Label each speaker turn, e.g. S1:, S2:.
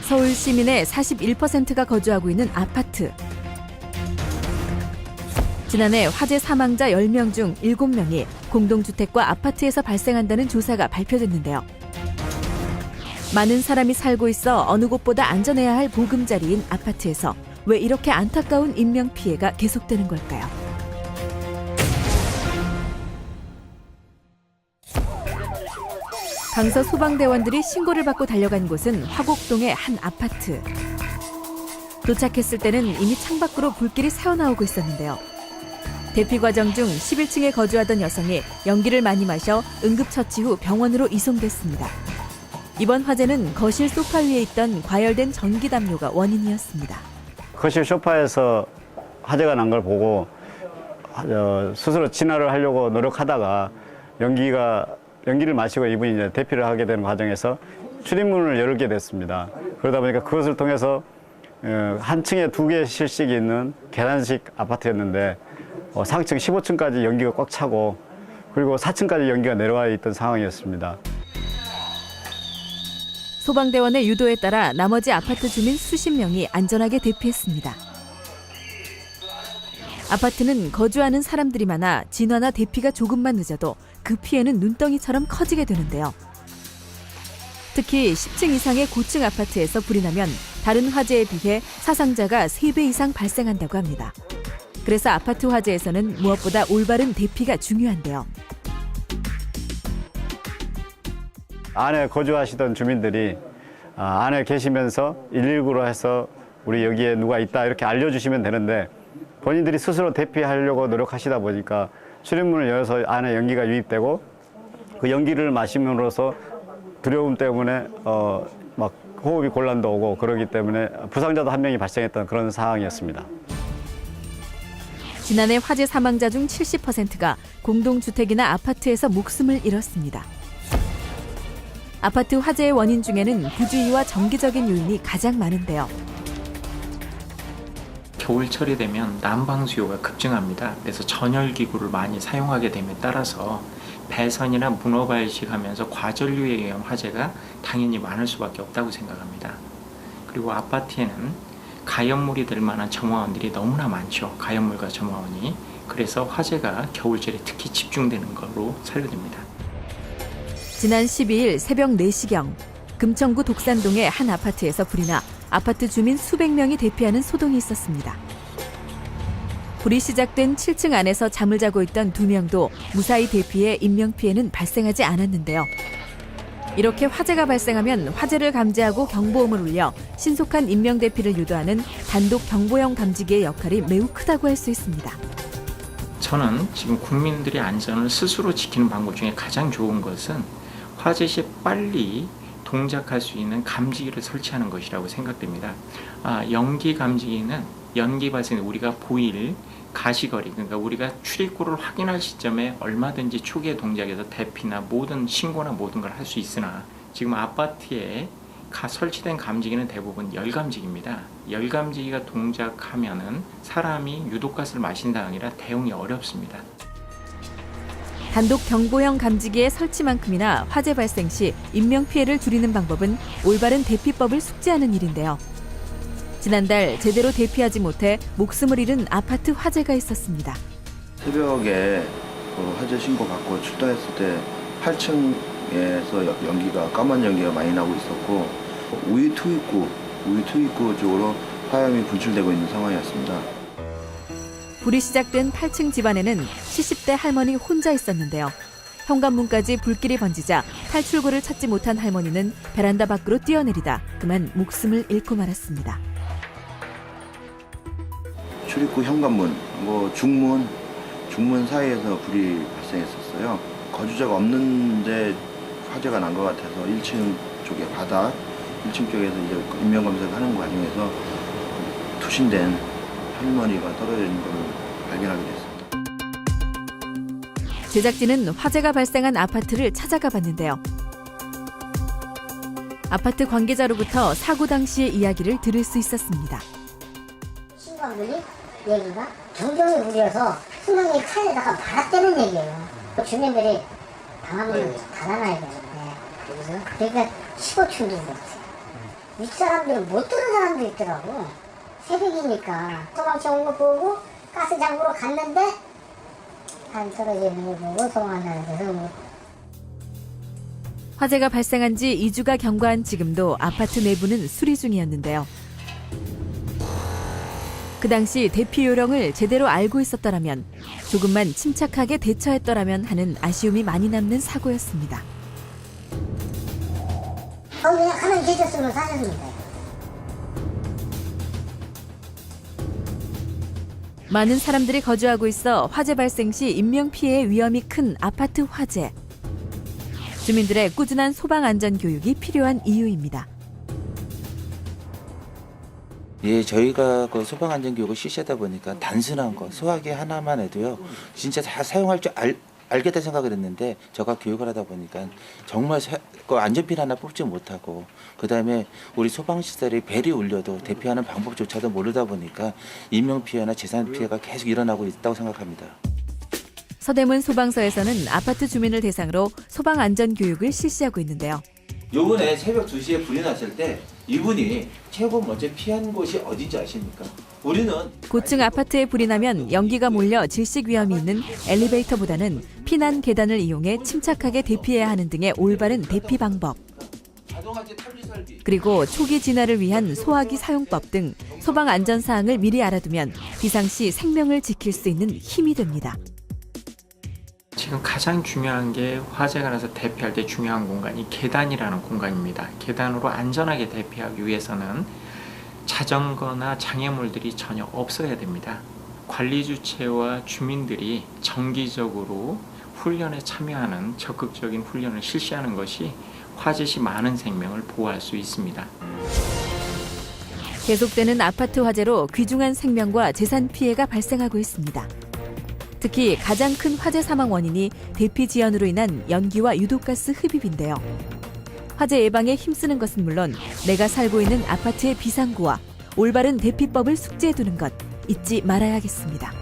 S1: 서울 시민의 41%가 거주하고 있는 아파트. 지난해 화재 사망자 10명 중 7명이 공동주택과 아파트에서 발생한다는 조사가 발표됐는데요. 많은 사람이 살고 있어 어느 곳보다 안전해야 할 보금자리인 아파트에서 왜 이렇게 안타까운 인명피해가 계속되는 걸까요? 강서 소방대원들이 신고를 받고 달려간 곳은 화곡동의 한 아파트. 도착했을 때는 이미 창밖으로 불길이 새어나오고 있었는데요. 대피 과정 중 11층에 거주하던 여성이 연기를 많이 마셔 응급처치 후 병원으로 이송됐습니다. 이번 화재는 거실 소파 위에 있던 과열된 전기 담요가 원인이었습니다.
S2: 거실 소파에서 화재가 난 걸 보고 스스로 진화를 하려고 노력하다가 연기를 마시고 이분이 이제 대피를 하게 되는 과정에서 출입문을 열게 됐습니다. 그러다 보니까 그것을 통해서 한 층에 2개의 실식이 있는 계단식 아파트였는데 상층 15층까지 연기가 꽉 차고 그리고 4층까지 연기가 내려와 있던 상황이었습니다.
S1: 소방대원의 유도에 따라 나머지 아파트 주민 수십 명이 안전하게 대피했습니다. 아파트는 거주하는 사람들이 많아 진화나 대피가 조금만 늦어도 그 피해는 눈덩이처럼 커지게 되는데요. 특히 10층 이상의 고층 아파트에서 불이 나면 다른 화재에 비해 사상자가 3배 이상 발생한다고 합니다. 그래서 아파트 화재에서는 무엇보다 올바른 대피가 중요한데요.
S2: 안에 거주하시던 주민들이 안에 계시면서 119로 해서 우리 여기에 누가 있다 이렇게 알려주시면 되는데 본인들이 스스로 대피하려고 노력하시다 보니까 출입문을 열어서 안에 연기가 유입되고 그 연기를 마심으로써 두려움 때문에 막 호흡이 곤란도 오고 그러기 때문에 부상자도 한 명이 발생했던 그런 상황이었습니다.
S1: 지난해 화재 사망자 중 70%가 공동주택이나 아파트에서 목숨을 잃었습니다. 아파트 화재의 원인 중에는 부주의와 정기적인 요인이 가장 많은데요.
S3: 겨울철이 되면 난방 수요가 급증합니다. 그래서 전열기구를 많이 사용하게 됨에 따라서 배선이나 문어 발식하면서 과전류에 의한 화재가 당연히 많을 수밖에 없다고 생각합니다. 그리고 아파트에는 가연물이 될 만한 점화원들이 너무나 많죠. 가연물과 점화원이. 그래서 화재가 겨울철에 특히 집중되는 걸로 사료됩니다.
S1: 지난 12일 새벽 4시경 금천구 독산동의 한 아파트에서 불이 나 아파트 주민 수백 명이 대피하는 소동이 있었습니다. 불이 시작된 7층 안에서 잠을 자고 있던 2명도 무사히 대피해 인명피해는 발생하지 않았는데요. 이렇게 화재가 발생하면 화재를 감지하고 경보음을 울려 신속한 인명대피를 유도하는 단독 경보형 감지기의 역할이 매우 크다고 할 수 있습니다.
S3: 저는 지금 국민들의 안전을 스스로 지키는 방법 중에 가장 좋은 것은 화재 시 빨리 동작할 수 있는 감지기를 설치하는 것이라고 생각됩니다. 연기 감지기는 연기 발생 우리가 보일 가시거리, 그러니까 우리가 출입구를 확인할 시점에 얼마든지 초기에 동작해서 대피나 모든 신고나 모든 걸 할 수 있으나 지금 아파트에 설치된 감지기는 대부분 열감지기입니다. 열감지기가 동작하면은 사람이 유독가스를 마신다 아니라 대응이 어렵습니다.
S1: 단독 경보형 감지기의 설치만큼이나 화재 발생 시 인명피해를 줄이는 방법은 올바른 대피법을 숙지하는 일인데요. 지난달 제대로 대피하지 못해 목숨을 잃은 아파트 화재가 있었습니다.
S4: 새벽에 화재 신고 받고 출동했을 때 8층에서 연기가 까만 연기가 많이 나고 있었고 우유 투입구 쪽으로 화염이 분출되고 있는 상황이었습니다.
S1: 불이 시작된 8층 집안에는 70대 할머니 혼자 있었는데요. 현관문까지 불길이 번지자 탈출구를 찾지 못한 할머니는 베란다 밖으로 뛰어내리다 그만 목숨을 잃고 말았습니다.
S4: 출입구 현관문, 중문 사이에서 불이 발생했었어요. 거주자가 없는데 화재가 난 것 같아서 1층 쪽에 바닥, 1층 쪽에서 이제 인명검사를 하는 과정에서 투신된 할머니가 떨어져 있는 걸 발견하게 됐습니다.
S1: 제작진은 화재가 발생한 아파트를 찾아가 봤는데요. 아파트 관계자로부터 사고 당시의 이야기를 들을 수 있었습니다.
S5: 신고한 얘기가 정경이 불이어서 수명이 차에다가 말았다는 얘기예요. 주민들이 당하면 닫아놔야 되는데 그러니까 15층도 있었어요. 윗사람들은 못 들은 사람도 있더라고. 새벽이니까 소방차 온 거 보고 가스장으로 갔는데 안 떨어지는 거 보고 소방한다는 데서 뭐
S1: 화재가 발생한 지 2주가 경과한 지금도 아파트 내부는 수리 중이었는데요. 그 당시 대피 요령을 제대로 알고 있었더라면, 조금만 침착하게 대처했더라면 하는 아쉬움이 많이 남는 사고였습니다.
S5: 그냥 가만히 계셨으면 사셨는데.
S1: 많은 사람들이 거주하고 있어 화재 발생 시 인명피해의 위험이 큰 아파트 화재. 주민들의 꾸준한 소방 안전 교육이 필요한 이유입니다.
S6: 예, 저희가 그 소방 안전 교육을 실시하다 보니까 단순한 거, 소화기 하나만 해도요, 진짜 다 사용할 줄 알겠다 생각을 했는데, 제가 교육을 하다 보니까 정말 그 안전핀 하나 뽑지 못하고, 그 다음에 우리 소방시설이 벨이 울려도 대피하는 방법조차도 모르다 보니까 인명피해나 재산피해가 계속 일어나고 있다고 생각합니다.
S1: 서대문 소방서에서는 아파트 주민을 대상으로 소방 안전 교육을 실시하고 있는데요.
S6: 요번에 새벽 2시에 불이 났을 때 이분이 최고 먼저 피한 곳이 어딘지 아십니까? 우리는
S1: 고층 아파트에 불이 나면 연기가 몰려 질식 위험이 있는 엘리베이터보다는 피난 계단을 이용해 침착하게 대피해야 하는 등의 올바른 대피 방법,
S6: 자동화재 탐지 설비,
S1: 그리고 초기 진화를 위한 소화기 사용법 등 소방 안전 사항을 미리 알아두면 비상시 생명을 지킬 수 있는 힘이 됩니다.
S3: 지금 가장 중요한 게 화재가 나서 대피할 때 중요한 공간이 계단이라는 공간입니다. 계단으로 안전하게 대피하기 위해서는 자전거나 장애물들이 전혀 없어야 됩니다. 관리 주체와 주민들이 정기적으로 훈련에 참여하는 적극적인 훈련을 실시하는 것이 화재 시 많은 생명을 보호할 수 있습니다.
S1: 계속되는 아파트 화재로 귀중한 생명과 재산 피해가 발생하고 있습니다. 특히 가장 큰 화재 사망 원인이 대피 지연으로 인한 연기와 유독가스 흡입인데요. 화재 예방에 힘쓰는 것은 물론 내가 살고 있는 아파트의 비상구와 올바른 대피법을 숙지해두는 것 잊지 말아야겠습니다.